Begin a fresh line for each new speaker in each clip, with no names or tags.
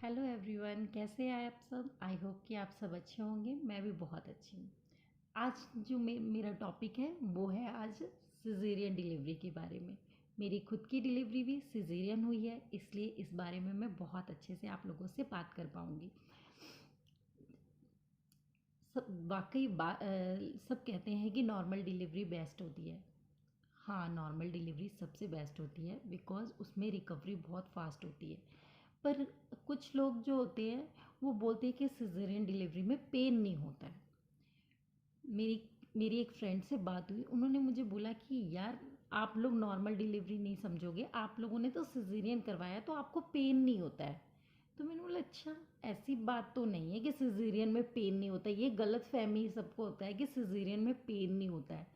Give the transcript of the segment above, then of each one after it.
Hello everyone, कैसे हैं आप सब। आई होप कि आप सब अच्छे होंगे। मैं भी बहुत अच्छी हूँ। आज जो मेरा टॉपिक है वो है आज सिजेरियन डिलीवरी के बारे में। मेरी खुद की डिलीवरी भी सिजेरियन हुई है, इसलिए इस बारे में मैं बहुत अच्छे से आप लोगों से बात कर पाऊँगी। सब वाकई सब कहते हैं कि नॉर्मल डिलीवरी बेस्ट होती है। हाँ, नॉर्मल डिलीवरी सबसे बेस्ट होती है बिकॉज़ उसमें रिकवरी बहुत फास्ट होती है। पर कुछ लोग जो होते हैं वो बोलते हैं कि सिजेरियन डिलीवरी में पेन नहीं होता है। मेरी मेरी एक फ्रेंड से बात हुई, उन्होंने मुझे बोला कि यार, आप लोग नॉर्मल डिलीवरी नहीं समझोगे, आप लोगों ने तो सिजेरियन करवाया तो आपको पेन नहीं होता है। तो मैंने बोला अच्छा, ऐसी बात तो नहीं है कि सिजेरियन में पेन नहीं होता है। ये गलत फहमी सबको होता है कि सिजेरियन में पेन नहीं होता है।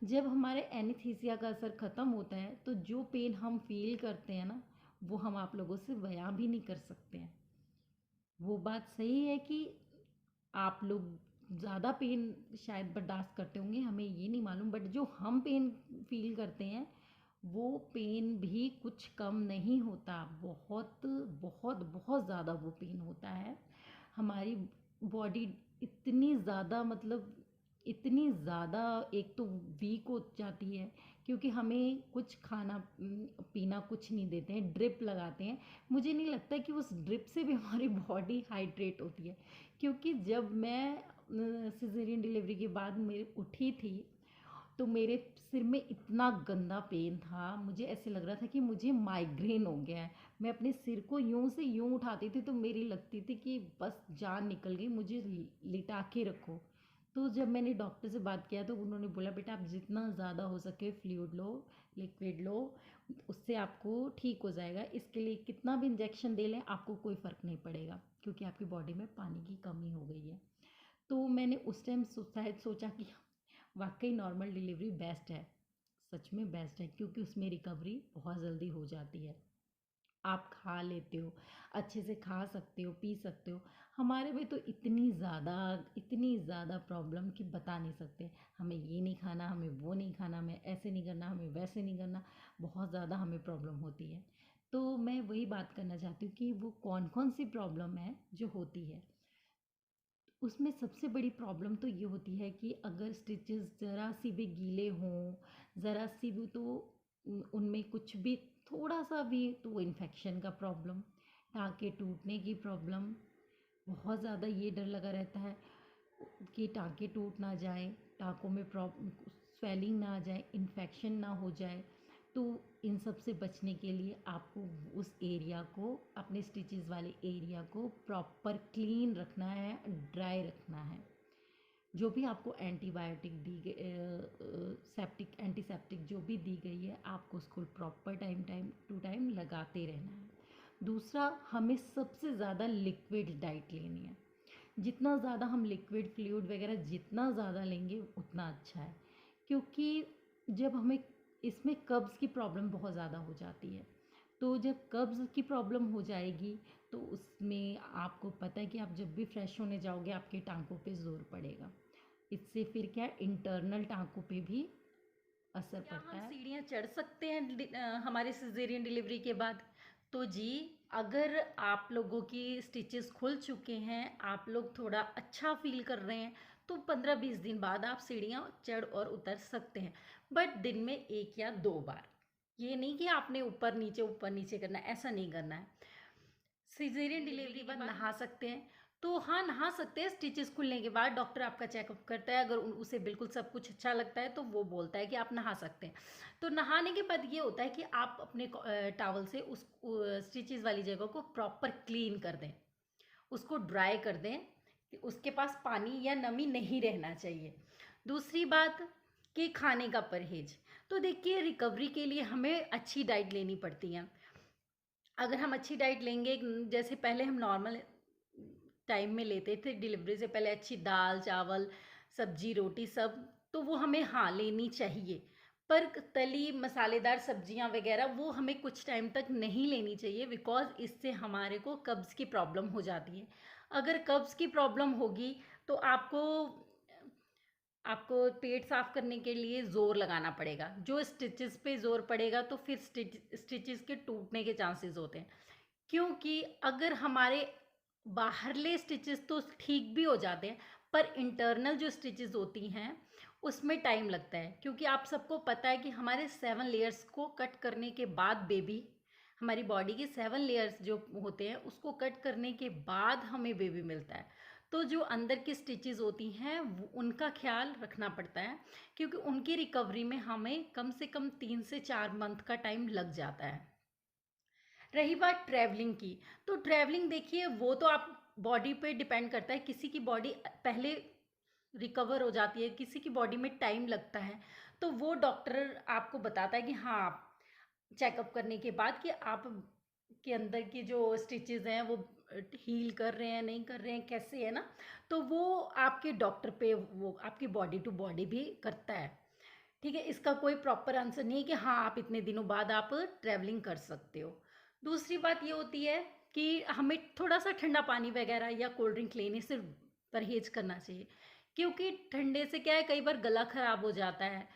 जब हमारे एनेस्थीसिया का असर ख़त्म होता है तो जो पेन हम फील करते हैं ना, वो हम आप लोगों से बयां भी नहीं कर सकते हैं। वो बात सही है कि आप लोग ज़्यादा पेन शायद बर्दाश्त करते होंगे, हमें ये नहीं मालूम, बट जो हम पेन फील करते हैं वो पेन भी कुछ कम नहीं होता। बहुत बहुत बहुत ज़्यादा वो पेन होता है। हमारी बॉडी इतनी ज़्यादा, मतलब इतनी ज़्यादा एक तो वीक हो जाती है, क्योंकि हमें कुछ खाना पीना कुछ नहीं देते हैं, ड्रिप लगाते हैं। मुझे नहीं लगता कि उस ड्रिप से भी हमारी बॉडी हाइड्रेट होती है। क्योंकि जब मैं सिजेरियन डिलीवरी के बाद मेरी उठी थी तो मेरे सिर में इतना गंदा पेन था, मुझे ऐसे लग रहा था कि मुझे माइग्रेन हो गया है। मैं अपने सिर को यूं से यूं उठाती थी तो मेरी लगती थी कि बस जान निकल गई, मुझे लिटा के रखो। तो जब मैंने डॉक्टर से बात किया तो उन्होंने बोला बेटा, आप जितना ज़्यादा हो सके फ्लूइड लो, लिक्विड लो, उससे आपको ठीक हो जाएगा। इसके लिए कितना भी इंजेक्शन दे लें आपको कोई फ़र्क नहीं पड़ेगा, क्योंकि आपकी बॉडी में पानी की कमी हो गई है। तो मैंने उस टाइम शायद सोचा कि वाकई नॉर्मल डिलीवरी बेस्ट है। सच में बेस्ट है, क्योंकि उसमें रिकवरी बहुत जल्दी हो जाती है। आप खा लेते हो, अच्छे से खा सकते हो, पी सकते हो। हमारे में तो इतनी ज़्यादा प्रॉब्लम कि बता नहीं सकते। हमें ये नहीं खाना, हमें वो नहीं खाना, हमें ऐसे नहीं करना, हमें वैसे नहीं करना। बहुत ज़्यादा हमें प्रॉब्लम होती है। तो मैं वही बात करना चाहती हूँ कि वो कौन कौन सी प्रॉब्लम है जो होती है। उसमें सबसे बड़ी प्रॉब्लम तो ये होती है कि अगर स्टिचेस ज़रा सी भी गीले हों, ज़रा सी भी, तो उनमें कुछ भी थोड़ा सा भी तो इन्फेक्शन का प्रॉब्लम, टाँके टूटने की प्रॉब्लम। बहुत ज़्यादा ये डर लगा रहता है कि टाँके टूट ना जाए, टाँकों में स्वेलिंग ना आ जाए, इन्फेक्शन ना हो जाए। तो इन सब से बचने के लिए आपको उस एरिया को, अपने स्टिचेस वाले एरिया को प्रॉपर क्लीन रखना है, ड्राई रखना है। जो भी आपको एंटीबायोटिक दी गई, सेप्टिक एंटीसेप्टिक जो भी दी गई है, आपको उसको proper time time to time लगाते रहना है। दूसरा, हमें सबसे ज़्यादा लिक्विड डाइट लेनी है। जितना ज़्यादा हम लिक्विड फ्लूइड वगैरह जितना ज़्यादा लेंगे उतना अच्छा है। क्योंकि जब हमें इसमें कब्ज़ की प्रॉब्लम बहुत ज़्यादा हो जाती है। तो जब कब्ज़ की प्रॉब्लम हो जाएगी तो उसमें आपको पता है कि आप जब भी फ्रेश होने जाओगे आपके टाँकों पे ज़ोर पड़ेगा। इससे फिर क्या, इंटरनल टाँकों पे भी असर
क्या
पड़ता
हम
है।
सीढ़ियाँ चढ़ सकते हैं हमारे सिजेरियन डिलीवरी के बाद? तो जी, अगर आप लोगों की स्टिचेस खुल चुके हैं, आप लोग थोड़ा अच्छा फील कर रहे हैं, तो 15-20 दिन बाद आप सीढ़ियाँ चढ़ और उतर सकते हैं। बट दिन में 1 या 2 बार। ये नहीं कि आपने ऊपर नीचे करना है, ऐसा नहीं करना है। सिजेरियन डिलीवरी के बाद नहा सकते हैं, तो हाँ, नहा सकते हैं। स्टिचेस खुलने के बाद डॉक्टर आपका चेकअप करता है, अगर उसे बिल्कुल सब कुछ अच्छा लगता है तो वो बोलता है कि आप नहा सकते हैं। तो नहाने के बाद ये होता है कि आप अपने टॉवल से उस स्टिचेस वाली जगह को प्रॉपर क्लीन कर दें, उसको ड्राई कर दें, कि उसके पास पानी या नमी नहीं रहना चाहिए। दूसरी बात कि खाने का परहेज। तो देखिए, रिकवरी के लिए हमें अच्छी डाइट लेनी पड़ती है। अगर हम अच्छी डाइट लेंगे, जैसे पहले हम नॉर्मल टाइम में लेते थे डिलीवरी से पहले, अच्छी दाल चावल सब्जी रोटी सब, तो वो हमें हाँ लेनी चाहिए। पर तली मसालेदार सब्जियां वगैरह वो हमें कुछ टाइम तक नहीं लेनी चाहिए, बिकॉज इससे हमारे को कब्ज़ की प्रॉब्लम हो जाती है। अगर कब्ज़ की प्रॉब्लम होगी तो आपको आपको पेट साफ करने के लिए ज़ोर लगाना पड़ेगा। जो स्टिचेस पे ज़ोर पड़ेगा तो फिर स्टिचेस के टूटने के चांसेस होते हैं। क्योंकि अगर हमारे बाहरले स्टिचेस तो ठीक भी हो जाते हैं, पर इंटरनल जो स्टिचेस होती हैं उसमें टाइम लगता है, क्योंकि आप सबको पता है कि हमारे 7 लेयर्स को कट करने के बाद बेबी, हमारी बॉडी के 7 लेयर्स जो होते हैं उसको कट करने के बाद हमें बेबी मिलता है। तो जो अंदर की स्टिचेस होती हैं उनका ख्याल रखना पड़ता है, क्योंकि उनकी रिकवरी में हमें कम से कम 3 से 4 मंथ का टाइम लग जाता है। रही बात ट्रैवलिंग की, तो ट्रैवलिंग देखिए वो तो आप बॉडी पे डिपेंड करता है, किसी की बॉडी पहले रिकवर हो जाती है, किसी की बॉडी में टाइम लगता है। तो वो डॉक्टर आपको बताता है कि हाँ, आप चेकअप करने के बाद कि आप के अंदर की जो स्टिचेस हैं वो हील कर रहे हैं नहीं कर रहे हैं, कैसे है ना। तो वो आपके डॉक्टर पे वो आपकी बॉडी टू बॉडी भी करता है। ठीक है, इसका कोई प्रॉपर आंसर नहीं है कि हाँ आप इतने दिनों बाद आप ट्रैवलिंग कर सकते हो। दूसरी बात ये होती है कि हमें थोड़ा सा ठंडा पानी वगैरह या कोल्ड ड्रिंक लेने से परहेज करना चाहिए, क्योंकि ठंडे से क्या है, कई बार गला खराब हो जाता है,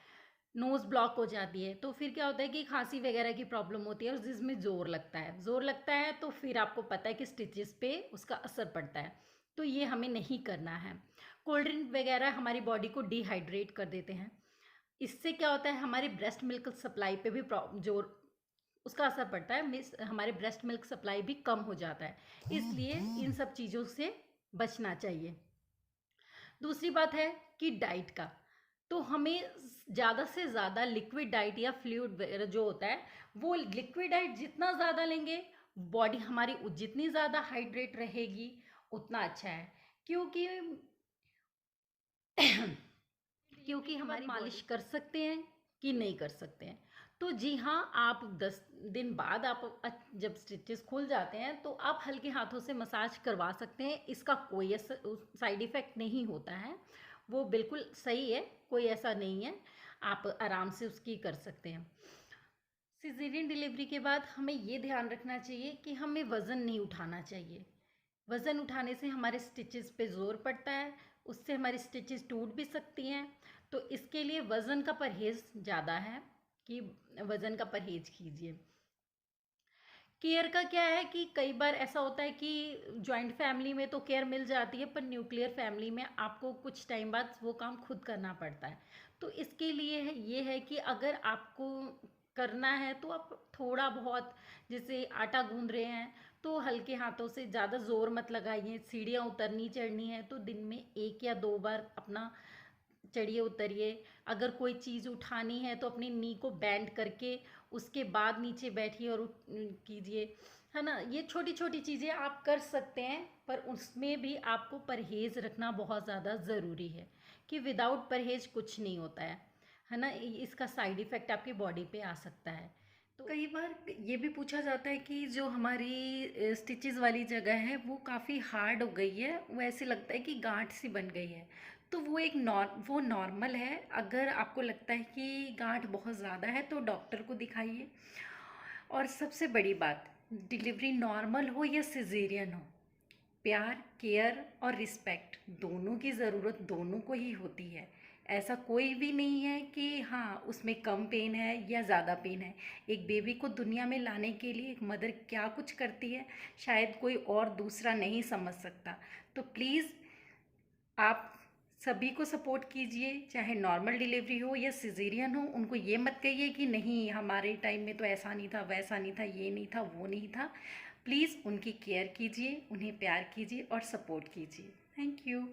नोज़ ब्लॉक हो जाती है, तो फिर क्या होता है कि खांसी वगैरह की प्रॉब्लम होती है और जिसमें ज़ोर लगता है तो फिर आपको पता है कि स्टिचेस पे उसका असर पड़ता है। तो ये हमें नहीं करना है। कोल्ड ड्रिंक वगैरह हमारी बॉडी को डिहाइड्रेट कर देते हैं। इससे क्या होता है, हमारे ब्रेस्ट मिल्क सप्लाई पे भी जोर उसका असर पड़ता है, मिस हमारे ब्रेस्ट मिल्क सप्लाई भी कम हो जाता है। इसलिए इन सब चीज़ों से बचना चाहिए। दूसरी बात है कि डाइट का, तो हमें ज़्यादा से ज़्यादा लिक्विड डाइट या फ्लूइड वगैरह जो होता है, वो लिक्विड डाइट जितना ज़्यादा लेंगे, बॉडी हमारी जितनी ज़्यादा हाइड्रेट रहेगी उतना अच्छा है। क्योंकि क्योंकि हमारी मालिश कर सकते हैं कि नहीं कर सकते हैं। तो जी हाँ, आप 10 दिन बाद आप जब स्टिचेस खुल जाते हैं तो आप हल्के हाथों से मसाज करवा सकते हैं। इसका कोई साइड इफ़ेक्ट नहीं होता है, वो बिल्कुल सही है, कोई ऐसा नहीं है, आप आराम से उसकी कर सकते हैं। सिजेरियन डिलीवरी के बाद हमें ये ध्यान रखना चाहिए कि हमें वज़न नहीं उठाना चाहिए। वज़न उठाने से हमारे स्टिचेस पे ज़ोर पड़ता है, उससे हमारी स्टिचेस टूट भी सकती हैं। तो इसके लिए वज़न का परहेज़ ज़्यादा है कि वज़न का परहेज़ कीजिए। केयर का क्या है कि कई बार ऐसा होता है कि जॉइंट फैमिली में तो केयर मिल जाती है, पर न्यूक्लियर फैमिली में आपको कुछ टाइम बाद वो काम खुद करना पड़ता है। तो इसके लिए ये है कि अगर आपको करना है तो आप थोड़ा बहुत, जैसे आटा गूंद रहे हैं तो हल्के हाथों से, ज़्यादा ज़ोर मत लगाइए। सीढ़ियाँ उतरनी चढ़नी है तो दिन में 1 या 2 बार अपना चढ़िए उतरिए। अगर कोई चीज़ उठानी है तो अपनी नी को बेंड करके उसके बाद नीचे बैठिए और कीजिए, है ना। ये छोटी छोटी चीज़ें आप कर सकते हैं, पर उसमें भी आपको परहेज़ रखना बहुत ज़्यादा ज़रूरी है, कि विदाउट परहेज़ कुछ नहीं होता है ना। इसका साइड इफ़ेक्ट आपकी बॉडी पे आ सकता है। तो
कई बार ये भी पूछा जाता है कि जो हमारी स्टिचेस वाली जगह है वो काफ़ी हार्ड हो गई है, वो ऐसे लगता है कि गांठ सी बन गई है। तो वो नॉर्मल है। अगर आपको लगता है कि गांठ बहुत ज़्यादा है तो डॉक्टर को दिखाइए। और सबसे बड़ी बात, डिलीवरी नॉर्मल हो या सिजेरियन हो, प्यार, केयर और रिस्पेक्ट दोनों की ज़रूरत दोनों को ही होती है। ऐसा कोई भी नहीं है कि हाँ उसमें कम पेन है या ज़्यादा पेन है। एक बेबी को दुनिया में लाने के लिए एक मदर क्या कुछ करती है, शायद कोई और दूसरा नहीं समझ सकता। तो प्लीज़ आप सभी को सपोर्ट कीजिए, चाहे नॉर्मल डिलीवरी हो या सिजेरियन हो। उनको ये मत कहिए कि नहीं हमारे टाइम में तो ऐसा नहीं था, वैसा नहीं था, ये नहीं था, वो नहीं था। प्लीज़ उनकी केयर कीजिए, उन्हें प्यार कीजिए और सपोर्ट कीजिए। Thank you.